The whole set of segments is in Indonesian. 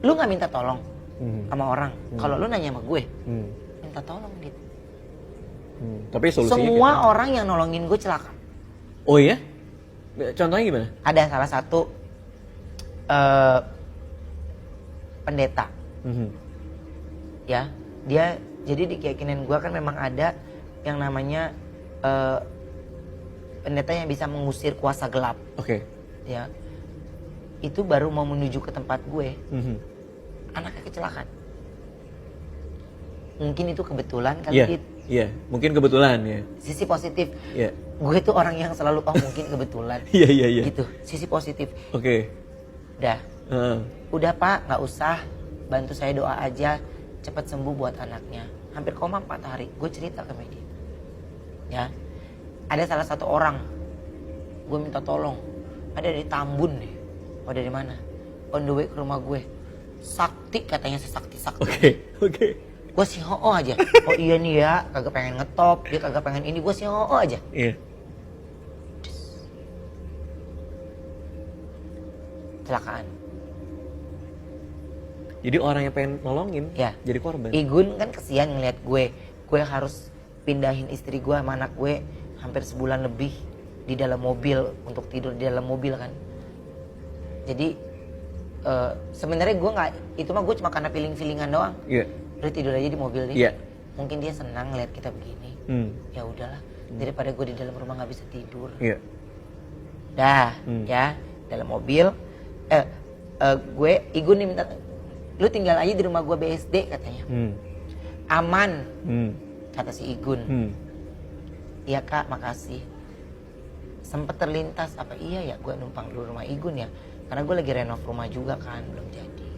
Lu nggak minta tolong sama orang. Kalau lu nanya sama gue, minta tolong Dit. Tapi solusinya semua orang yang nolongin gue celaka. Oh iya? Contohnya gimana? Ada salah satu pendeta. Ya, dia jadi di keyakinan gue kan memang ada yang namanya pendeta yang bisa mengusir kuasa gelap. Oke. Ya, itu baru mau menuju ke tempat gue, anaknya kecelakaan. Mungkin itu kebetulan kali. Iya, mungkin kebetulan ya. Sisi positif. Iya. Gue tuh orang yang selalu mungkin kebetulan. Iya. Gitu, sisi positif. Oke. Udah. Udah Pak, nggak usah. Bantu saya doa aja, cepat sembuh buat anaknya. Hampir koma 4 hari. Gue cerita ke media. Ya. Ada salah satu orang, gue minta tolong. Ada dari Tambun nih. Oh dari mana? On the way ke rumah gue. Sakti katanya, sesakti-sakti. Oke. Gue sih aja. Oh iya nih ya, kagak pengen ngetop, dia kagak pengen ini, gue sih aja. Iya. Kecelakaan. Jadi orang yang pengen nolongin ya, jadi korban. Igun kan kesian ngeliat gue harus pindahin istri gue sama anak gue hampir sebulan lebih di dalam mobil, untuk tidur di dalam mobil kan. Jadi sebenarnya gue nggak, itu mah gue cuma karena feeling-feelingan doang. Iya. Udah tidur aja di mobil nih. Iya. Mungkin dia senang ngeliat kita begini. Ya udahlah, daripada gue di dalam rumah nggak bisa tidur. Iya. Dah, ya dalam mobil. Gue Igun nih minta, lu tinggal aja di rumah gue BSD katanya. Aman, kata si Igun. Iya Kak, makasih. Sempet terlintas, apa iya ya gue numpang dulu rumah Igun ya, karena gue lagi renov rumah juga kan, belum jadi.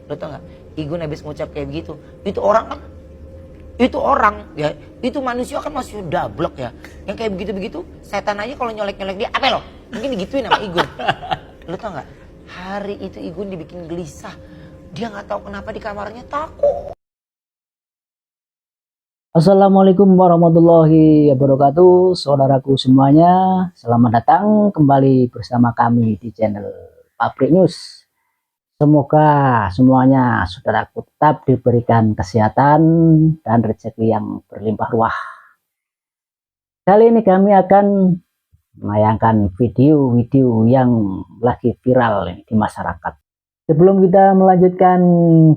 Lo tau gak, Igun habis ngucap kayak begitu, itu orang ya, itu manusia kan masih dablek ya, yang kayak begitu-begitu, setan aja kalau nyolek-nyolek dia, apa lo? Mungkin digituin sama Igun. Lo tau gak, hari itu Igun dibikin gelisah, dia gak tahu kenapa di kamarnya takut. Assalamualaikum warahmatullahi wabarakatuh, saudaraku semuanya. Selamat datang kembali bersama kami di channel Pabrik News. Semoga semuanya saudaraku tetap diberikan kesehatan dan rezeki yang berlimpah ruah. Kali ini kami akan menayangkan video-video yang lagi viral di masyarakat. Sebelum kita melanjutkan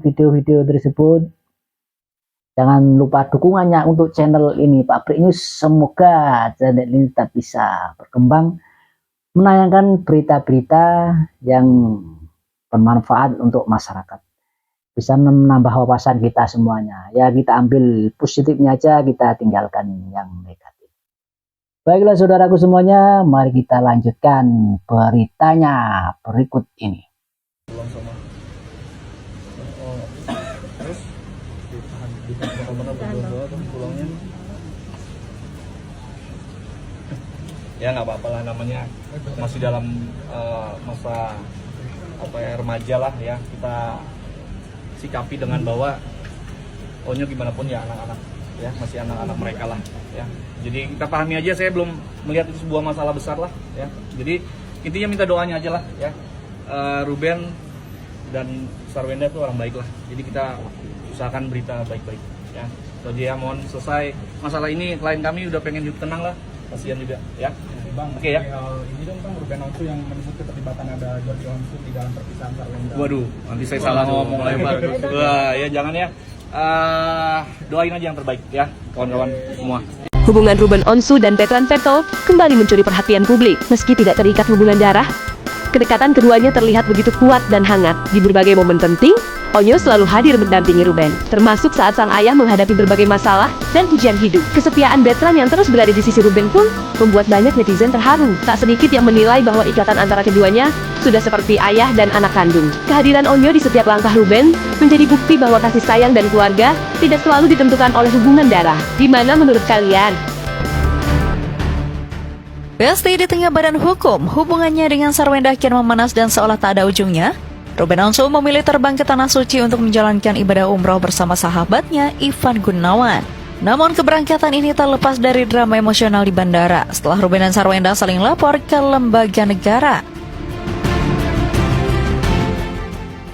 video-video tersebut, jangan lupa dukungannya untuk channel ini Pabrik News. Semoga channel ini tetap bisa berkembang, menayangkan berita-berita yang bermanfaat untuk masyarakat, bisa menambah wawasan kita semuanya. Ya, kita ambil positifnya aja, kita tinggalkan yang negatif. Baiklah saudaraku semuanya, mari kita lanjutkan beritanya berikut ini. Ya nggak apa-apa lah, namanya masih dalam masa remaja lah ya, kita sikapi dengan bahwa pokoknya gimana pun ya anak-anak ya, masih anak-anak mereka lah ya, jadi kita pahami aja. Saya belum melihat itu sebuah masalah besar lah ya, jadi intinya minta doanya aja lah ya. Ruben dan Sarwenda itu orang baik lah, jadi kita usahakan berita baik-baik ya. Jadi ya mohon selesai masalah ini, klien kami udah pengen hidup tenang lah, kasihan juga ya. Bang, oke ya. Ini dong Bang, Ruben Onsu yang menyebut keterlibatan ada Jordi Onsu di dalam perpisahan Sarwenda. Waduh, nanti saya salah ngomong lebar. Wah, ya jangan ya. Doain aja yang terbaik ya, kawan-kawan semua. Hubungan Ruben Onsu dan Petran Vertov kembali mencuri perhatian publik. Meski tidak terikat hubungan darah, kedekatan keduanya terlihat begitu kuat dan hangat. Di berbagai momen penting, Onyo selalu hadir mendampingi Ruben, termasuk saat sang ayah menghadapi berbagai masalah dan ujian hidup. Kesetiaan Betran yang terus berada di sisi Ruben pun membuat banyak netizen terharu. Tak sedikit yang menilai bahwa ikatan antara keduanya sudah seperti ayah dan anak kandung. Kehadiran Onyo di setiap langkah Ruben menjadi bukti bahwa kasih sayang dan keluarga tidak selalu ditentukan oleh hubungan darah. Gimana menurut kalian? Besti di tengah badan hukum, hubungannya dengan Sarwenda kian memanas dan seolah tak ada ujungnya. Ruben Onsu memilih terbang ke Tanah Suci untuk menjalankan ibadah umroh bersama sahabatnya Ivan Gunawan. Namun keberangkatan ini tak lepas dari drama emosional di bandara setelah Ruben dan Sarwenda saling lapor ke lembaga negara.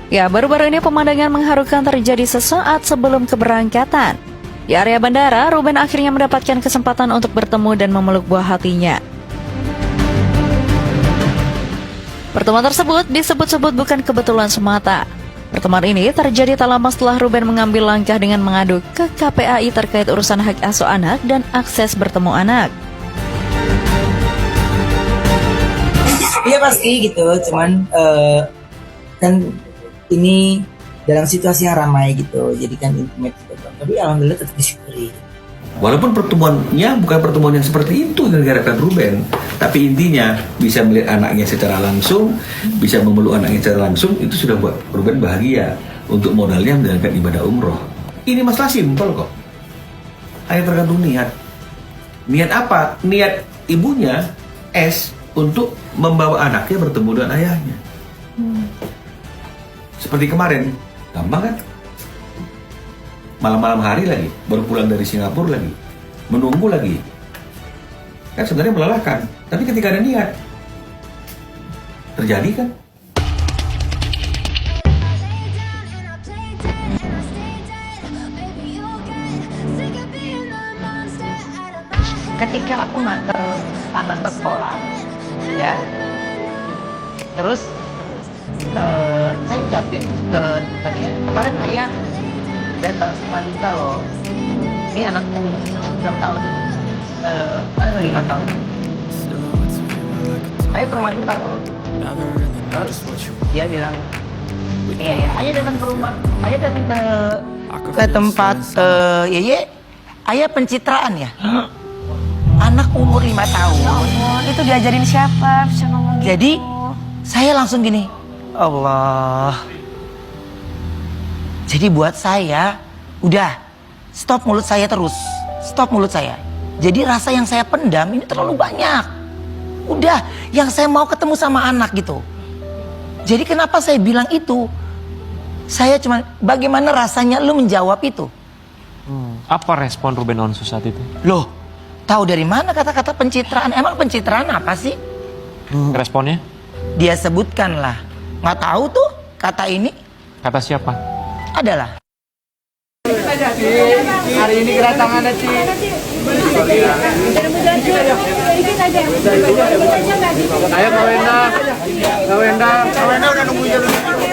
Ya, baru-baru ini pemandangan mengharukan terjadi sesaat sebelum keberangkatan. Di area bandara, Ruben akhirnya mendapatkan kesempatan untuk bertemu dan memeluk buah hatinya. Pertemuan tersebut disebut-sebut bukan kebetulan semata. Pertemuan ini terjadi tak lama setelah Ruben mengambil langkah dengan mengadu ke KPAI terkait urusan hak asuh anak dan akses bertemu anak. Iya pasti gitu, cuman kan ini dalam situasi yang ramai gitu, jadi kan intimate gitu. Tapi alhamdulillah tetap disyukuri. Walaupun pertemuannya bukan pertemuan yang seperti itu yang diharapkan Ruben, tapi intinya bisa melihat anaknya secara langsung, bisa memeluk anaknya secara langsung, itu sudah buat Ruben bahagia untuk modalnya menjalankan ibadah umroh. Ini masalah simpel kok. Hanya tergantung niat. Niat apa? Niat ibunya S untuk membawa anaknya bertemu dengan ayahnya. Seperti kemarin, gampang kan? Malam-malam hari lagi, baru pulang dari Singapura lagi, menunggu lagi. Kan sebenarnya melelahkan, tapi ketika ada niat, terjadi kan? Ketika aku nganter anak ke sekolah, ya, terus saya ucapin ke dia, kemarin ayah datang wanita loh, ini anakku berapa tahun? 5 tahun. Ayo ke rumah kita loh. Terus dia bilang, iya, ayah datang ke rumah, ayah datang ke tempat Yeye, ayah pencitraan ya. Anak umur 5 tahun. Itu diajarin siapa bisa ngomong gitu? Jadi saya langsung gini, Allah. Jadi buat saya, udah stop mulut saya terus, stop mulut saya. Jadi rasa yang saya pendam ini terlalu banyak. Udah, yang saya mau ketemu sama anak gitu. Jadi kenapa saya bilang itu? Saya cuma, bagaimana rasanya lu menjawab itu? Apa respon Ruben Onsu saat itu? Loh, tahu dari mana kata-kata pencitraan? Emang pencitraan apa sih? Responnya? Dia sebutkan lah. Nggak tahu tuh kata ini. Kata siapa? Adalah. Hari ini kedatangannya Ci. Ayo Kak Wenda. Kak Wenda. Kak Wenda udah nungguin.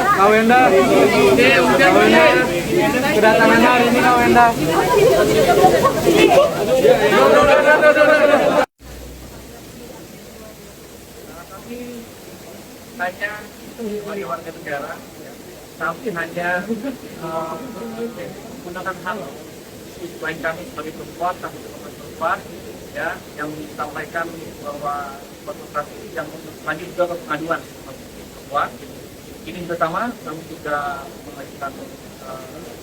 Kak Wenda. Kak Wenda. Kedatangan hari ini Kak Wenda. Hanya sebagai warga negara, tapi hanya menggunakan hal selain kami sebagai perempuan, kami sebagai perempuan, ya, yang disampaikan bahwa konsultasi yang lanjut juga ke pengaduan perempuan. Ini pertama, kami juga mengajukan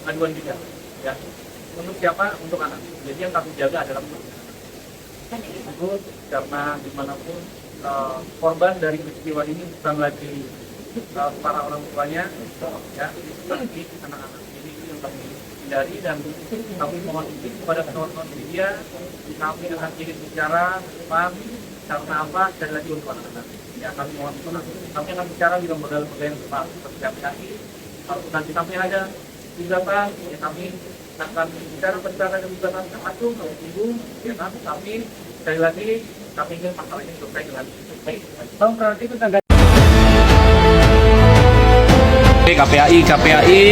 pengaduan juga, ya. Untuk siapa? Untuk anak. Jadi yang kami jaga adalah itu karena dimanapun korban dari peristiwa ini bukan lagi para orang tuanya, ya, tapi anak-anak. Jadi itu yang kami hindari dan kami mohon izin kepada kawan-kawan media, kami akan sedikit bicara depan karena apa? Sekali lagi untuk anak-anak. Ya, kami mohon kami akan bicara di lembaga-lembaga yang tepat seperti KPAI. Kalau nanti kami ada gugatan, ya kami akan bicara dengan gugatan termasuk kalau ibu, ya kan? Tapi sekali lagi kami ingin pasal ini selesai dengan baik. Berarti itu tanggal KPAI,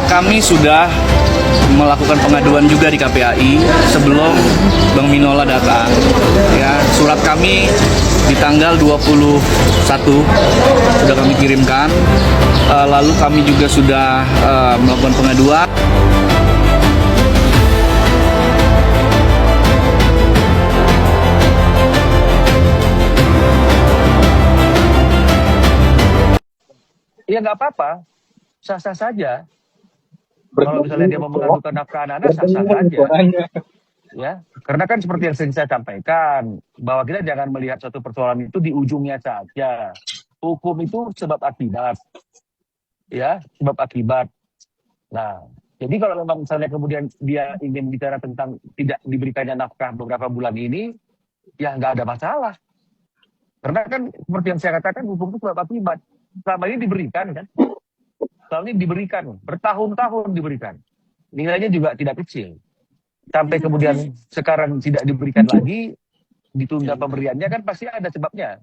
kami sudah melakukan pengaduan juga di KPAI sebelum Bang Minola datang. Ya, surat kami di tanggal 21 sudah kami kirimkan. Lalu kami juga sudah melakukan pengaduan. Ya nggak apa-apa, sah-sah saja. Kalau misalnya dia mau mengadukan nafkah anak-anak, sah-sah saja. Ya, karena kan seperti yang sering saya sampaikan, bahwa kita jangan melihat suatu persoalan itu di ujungnya saja. Hukum itu sebab akibat, ya, sebab akibat. Nah, jadi kalau memang misalnya kemudian dia ingin bicara tentang tidak diberikannya nafkah beberapa bulan ini, ya nggak ada masalah. Karena kan seperti yang saya katakan, hukum itu sebab akibat. Selama ini diberikan kan, Tahun ini diberikan, bertahun-tahun diberikan. Nilainya juga tidak kecil. Sampai kemudian sekarang tidak diberikan lagi, ditunda pemberiannya kan pasti ada sebabnya.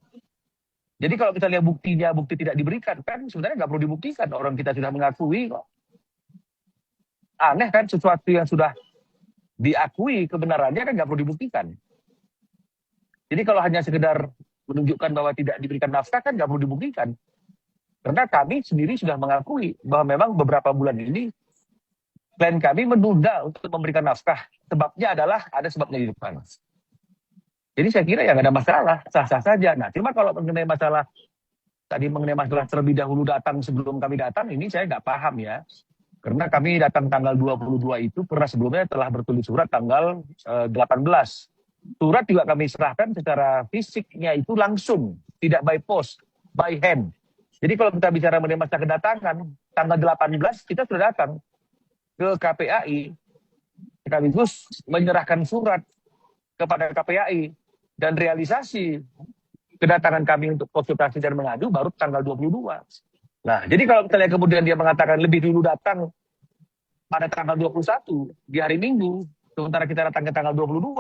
Jadi kalau kita lihat buktinya, bukti tidak diberikan, kan sebenarnya nggak perlu dibuktikan. Orang kita sudah mengakui kok. Aneh kan, sesuatu yang sudah diakui kebenarannya kan nggak perlu dibuktikan. Jadi kalau hanya sekedar menunjukkan bahwa tidak diberikan nafkah kan nggak perlu dibuktikan. Karena kami sendiri sudah mengakui bahwa memang beberapa bulan ini klien kami menunda untuk memberikan nafkah. Sebabnya adalah ada sebabnya di depan. Jadi saya kira ya nggak ada masalah, sah-sah saja. Nah, cuma kalau mengenai masalah tadi mengenai masalah terlebih dahulu datang sebelum kami datang, ini saya nggak paham ya. Karena kami datang tanggal 22 itu karena sebelumnya telah bertulis surat tanggal 18. Surat juga kami serahkan secara fisiknya itu langsung, tidak by post, by hand. Jadi kalau kita bicara mengenai masa kedatangan, tanggal 18 kita sudah datang ke KPAI, sekaligus menyerahkan surat kepada KPAI dan realisasi kedatangan kami untuk konsultasi dan mengadu baru tanggal 22. Nah, jadi kalau kita lihat kemudian dia mengatakan lebih dulu datang pada tanggal 21 di hari Minggu, sementara kita datang ke tanggal 22,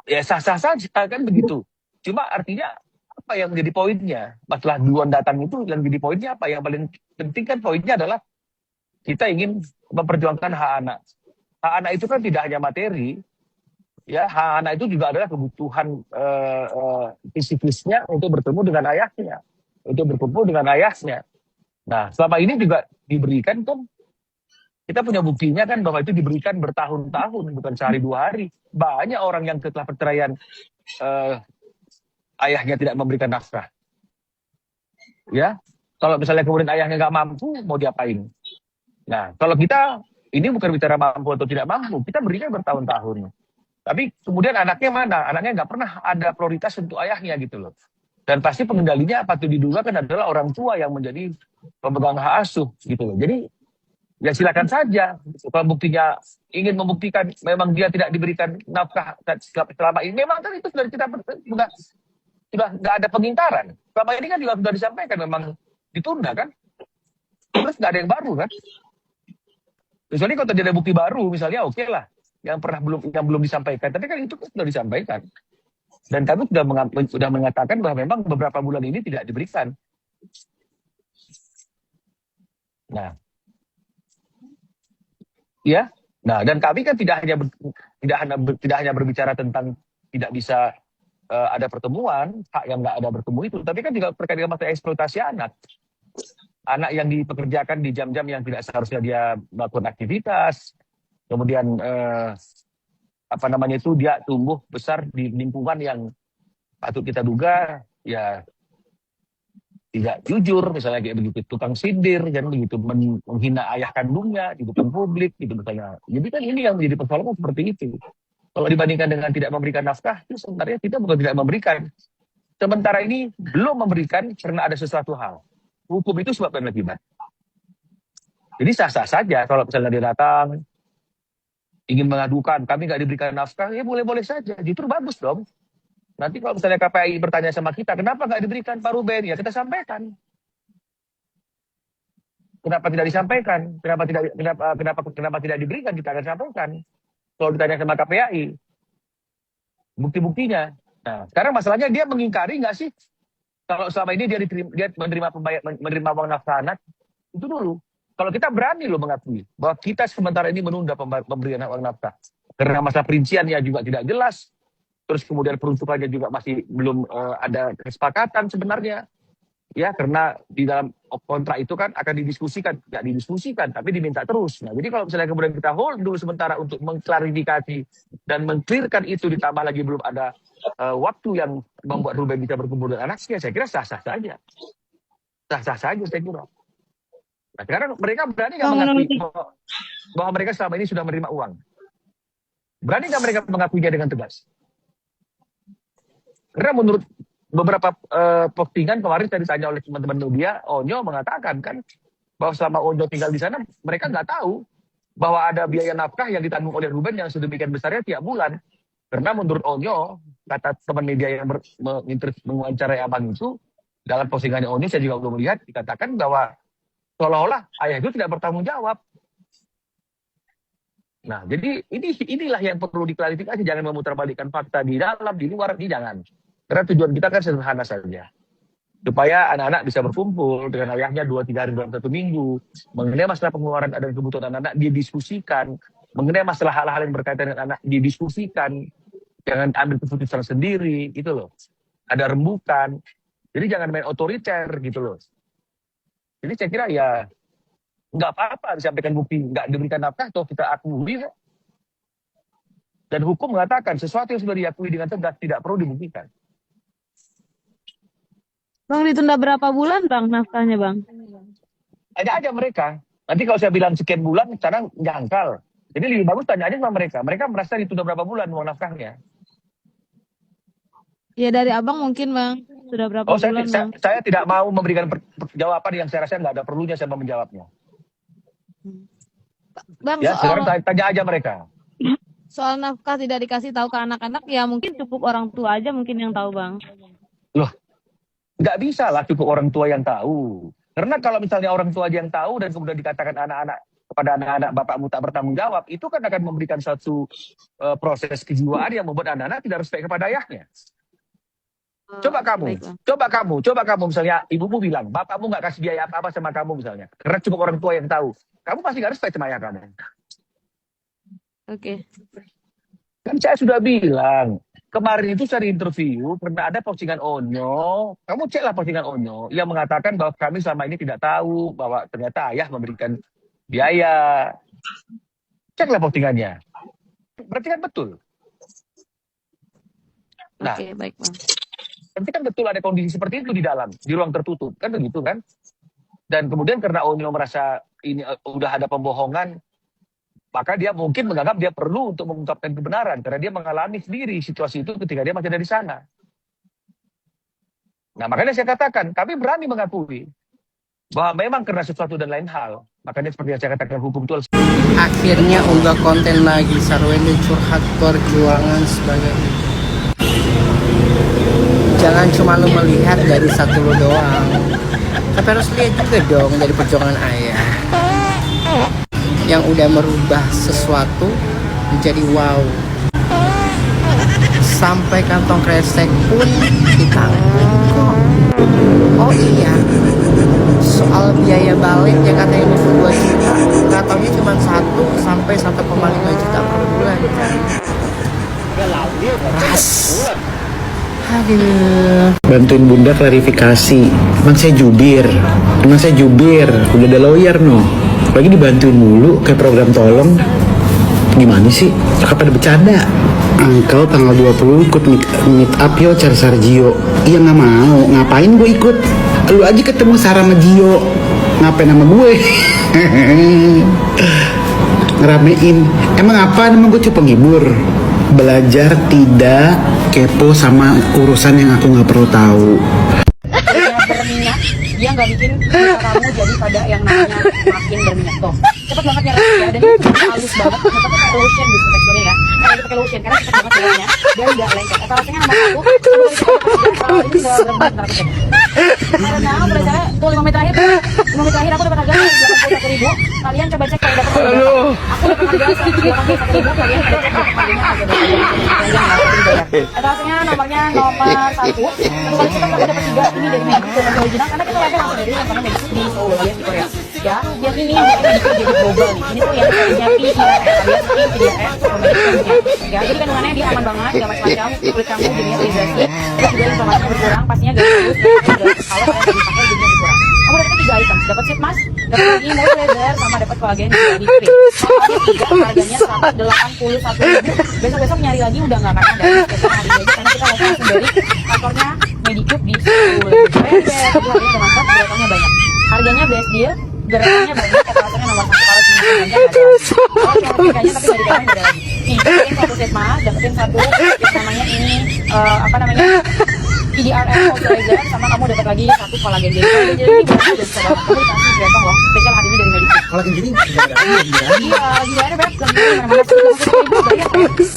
ya sah-sah saja kan begitu. Cuma artinya apa yang menjadi poinnya? Masalah duluan datang itu yang menjadi poinnya apa? Yang paling penting kan poinnya adalah kita ingin memperjuangkan hak anak. Hak anak itu kan tidak hanya materi, ya hak anak itu juga adalah kebutuhan fisikisnya untuk bertemu dengan ayahnya, untuk berkumpul dengan ayahnya. Nah, selama ini juga diberikan kan, kita punya buktinya kan bahwa itu diberikan bertahun-tahun, bukan sehari dua hari. Banyak orang yang setelah perceraian ayahnya tidak memberikan nafkah. Ya, kalau misalnya kemudian ayahnya nggak mampu, mau diapain? Nah, kalau kita ini bukan bicara mampu atau tidak mampu, kita berikan bertahun-tahun. Tapi kemudian anaknya mana? Anaknya nggak pernah ada prioritas untuk ayahnya gitu loh. Dan pasti pengendalinya patut diduga kan adalah orang tua yang menjadi pemegang hak asuh gitu loh. Jadi ya silakan saja. Kalau buktinya ingin membuktikan memang dia tidak diberikan nafkah selama ini, memang kan itu sudah kita sudah nggak ada pengingkaran. Selama ini kan juga sudah disampaikan memang ditunda kan. Terus nggak ada yang baru kan. Kecuali kalau tidak ada bukti baru misalnya oke lah yang belum disampaikan. Tapi kan itu sudah disampaikan. Dan kami sudah mengatakan bahwa memang beberapa bulan ini tidak diberikan. Nah, ya, nah dan kami kan tidak hanya berbicara tentang tidak bisa ada pertemuan, hak yang nggak ada bertemu itu, tapi kan juga terkait dengan masalah eksploitasi anak yang dipekerjakan di jam-jam yang tidak seharusnya dia melakukan aktivitas, kemudian dia tumbuh besar di lingkungan yang patut kita duga ya tidak jujur, misalnya kayak begitu, tukang sindir, dan begitu menghina ayah kandungnya di depan publik, gitu misalnya. Jadi kan ini yang menjadi persoalan seperti itu. Kalau dibandingkan dengan tidak memberikan nafkah, itu sebenarnya kita bukan tidak memberikan. Sementara ini belum memberikan karena ada sesuatu hal. Hukum itu sebab dan akibat. Jadi sah-sah saja kalau misalnya dia datang, ingin mengadukan, kami nggak diberikan nafkah, ya boleh-boleh saja. Justru bagus dong. Nanti kalau misalnya KPAI bertanya sama kita, kenapa nggak diberikan Pak Ruben? Ya kita sampaikan. Kenapa tidak disampaikan? Kenapa tidak diberikan? Kita akan sampaikan. Kalau ditanya sama KPAI, bukti-buktinya. Nah, sekarang masalahnya dia mengingkari nggak sih? Kalau selama ini dia menerima uang nafkah anak, itu dulu. Kalau kita berani loh mengakui bahwa kita sementara ini menunda pemberian uang nafkah. Karena masa perinciannya juga tidak jelas. Terus kemudian peruntukannya juga masih belum ada kesepakatan sebenarnya. Ya, karena di dalam kontrak itu kan akan didiskusikan. Tidak didiskusikan, tapi diminta terus. Nah, jadi kalau misalnya kemudian kita hold dulu sementara untuk mengklarifikasi dan mengclearkan itu, ditambah lagi belum ada waktu yang membuat Ruben bisa berkumpul dengan anaknya, saya kira sah-sah saja. Sah-sah saja saya kira. Nah, sekarang mereka berani nggak mengakui bahwa mereka selama ini sudah menerima uang? Berani nggak mereka mengakuinya dengan tegas? Karena menurut beberapa postingan kemarin saya ditanya oleh teman-teman media, Onyo mengatakan kan bahwa selama Onyo tinggal di sana, mereka nggak tahu bahwa ada biaya nafkah yang ditanggung oleh Ruben yang sedemikian besarnya tiap bulan. Karena menurut Onyo, kata teman media yang mewawancarai abang itu, dalam postingannya Onyo saya juga belum melihat dikatakan bahwa seolah-olah ayah itu tidak bertanggung jawab. Nah, jadi inilah yang perlu diklarifikasi, jangan memutarbalikkan fakta di dalam, di luar, ini jangan. Karena tujuan kita kan sederhana saja. Supaya anak-anak bisa berkumpul dengan ayahnya 2-3 hari dalam 1 minggu, mengenai masalah pengeluaran dan kebutuhan anak-anak didiskusikan, mengenai masalah hal-hal yang berkaitan dengan anak didiskusikan, jangan ambil keputusan sendiri, gitu loh. Ada rembukan, jadi jangan main otoriter, gitu loh. Jadi saya kira ya, nggak apa-apa disampaikan bukti, nggak diberikan nafkah, atau kita akui kok. Dan hukum mengatakan sesuatu yang sudah diakui dengan tegas tidak perlu dibuktikan. Bang, ditunda berapa bulan Bang nafkahnya Bang? Tanya aja mereka. Nanti kalau saya bilang sekian bulan, sekarang jangkal. Jadi lebih bagus tanya aja sama mereka. Mereka merasa ditunda berapa bulan uang nafkahnya. Ya dari abang mungkin Bang, sudah berapa bulan Bang? Saya tidak mau memberikan jawaban yang saya rasa nggak ada perlunya saya mau menjawabnya. Bang, Ya, sekarang tanya aja mereka. soal nafkah tidak dikasih tahu ke anak-anak, ya mungkin cukup orang tua aja mungkin yang tahu Bang. Loh, nggak bisa lah cukup orang tua yang tahu. Karena kalau misalnya orang tua aja yang tahu dan kemudian dikatakan anak-anak kepada anak-anak bapakmu tak bertanggung jawab, itu kan akan memberikan satu proses kejiwaan yang membuat anak-anak tidak respect kepada ayahnya. Coba kamu misalnya ibumu bilang, bapakmu nggak kasih biaya apa-apa sama kamu misalnya. Karena cukup orang tua yang tahu. Kamu pasti nggak respect sama ayah kamu. Oke. Kan saya sudah bilang, kemarin itu saya interview karena ada postingan Onyo. Kamu ceklah postingan Onyo yang mengatakan bahwa kami selama ini tidak tahu bahwa ternyata ayah memberikan biaya. Ceklah postingannya. Berarti kan betul. Nah, Oke, baik Bang. berarti kan betul ada kondisi seperti itu di dalam, di ruang tertutup. Kan begitu kan? Dan kemudian karena Onyo merasa ini udah ada pembohongan, maka dia mungkin menganggap dia perlu untuk mengungkapkan kebenaran karena dia mengalami sendiri situasi itu ketika dia masih ada di sana. Nah, makanya saya katakan, kami berani mengakui bahwa memang karena sesuatu dan lain hal, makanya seperti yang saya katakan hukum itu harus... Akhirnya unggah konten lagi, Sarwende curhat perjuangan sebagai ibu. Jangan cuma lu melihat dari satu lu doang, tapi harus lihat juga dong dari perjuangan ayah yang udah merubah sesuatu menjadi wow. Sampai kantong kresek pun ditanggung kok. Oh iya, soal biaya balik yang katanya 22 juta, nggak taunya cuma 1 sampai 1,5 juta per bulan. Ras. Aduh. Bantuin bunda klarifikasi. Emang saya jubir, udah ada lawyer no. Lagi dibantuin mulu kayak program tolong. Gimana sih? Kapan bercanda? Uncle tanggal 20 ikut meet up yo cari Sargio. Iya nggak mau, ngapain gue ikut? Lu aja ketemu Sarah sama Gio, ngapain sama gue? Ngeramein. Emang apa? Emang gue cuma penghibur. Belajar tidak kepo sama urusan yang aku nggak perlu tahu. Berminyak, dia nggak bikin kamu jadi pada yang namanya makin berminyak tuh. Cepet banget ya, dan ini halus banget. Kita pakai lotion di teksturnya ya. Kalau kita pakai lotion karena cepet banget jalannya, dia udah lengket. Atau rasanya nomor 1. Ini nggak berbentar. Karena belajar tuh 5 menit terakhir, 5 menit terakhir aku dapat harga 81.000. Kalian coba cek kalau dapat harga. Aku dapat harga 81.000. Kalian coba cek harganya harga berapa. Atau rasanya nomornya nomor 1. Satu kali kita dapat 3 ini dari Medico original karena kita lihatnya langsung dari yang karena Medico di Seoul alias di Korea. Ya, biar ini yang Medico jadi global nih. Ini tuh yang punya PIRS alias PIRS ya, jadi kandungannya dia aman banget, gak macam-macam, kulit kamu jadinya terhidrasi, terus juga inflamasinya berkurang, pastinya gak bagus, dan kalau kalian lagi pakai jadinya berkurang. Kamu dapat 3 item, dapat sheet mask, dapat lagi moisturizer, sama dapat kolagen di cream. Totalnya 3, harganya 181.000. Besok-besok nyari lagi udah gak akan ada, besok hari aja karena kita langsung dari kantornya Medicube di Seoul. Saya harganya udah mantap, gerakannya banyak. Harganya best deal, gerakannya banyak, kata-katanya nomor 1 kalau cuma aja gak ada. Kalau cuma tiganya tapi gak dikatakan ada lagi. Nih, dapetin 1 set mask, dapetin 1 yang namanya ini apa namanya PDRF moisturizer, sama kamu dapat lagi 1 kolagen gel. Kolagen gel ini biasa udah bisa banget, kamu dikasih gratis loh, spesial hari ini dari Medicube. Kolagen gel ini iya, gila ada banget, lagi mana-mana sih,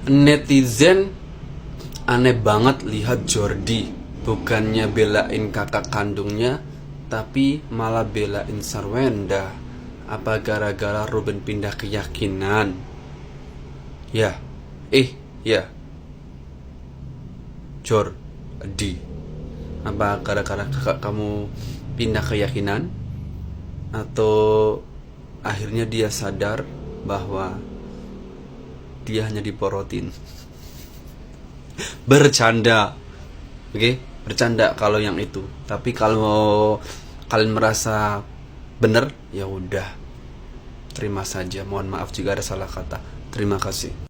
Netizen aneh banget lihat Jordi bukannya belain kakak kandungnya, tapi malah belain Sarwenda. Apa gara-gara Ruben pindah keyakinan? Ya, ya, Jordi, apa gara-gara kakak kamu pindah keyakinan? Atau akhirnya dia sadar bahwa dia hanya diporotin? Bercanda, oke? Bercanda kalau yang itu. Tapi kalau kalian merasa benar, ya udah, terima saja. Mohon maaf jika ada salah kata. Terima kasih.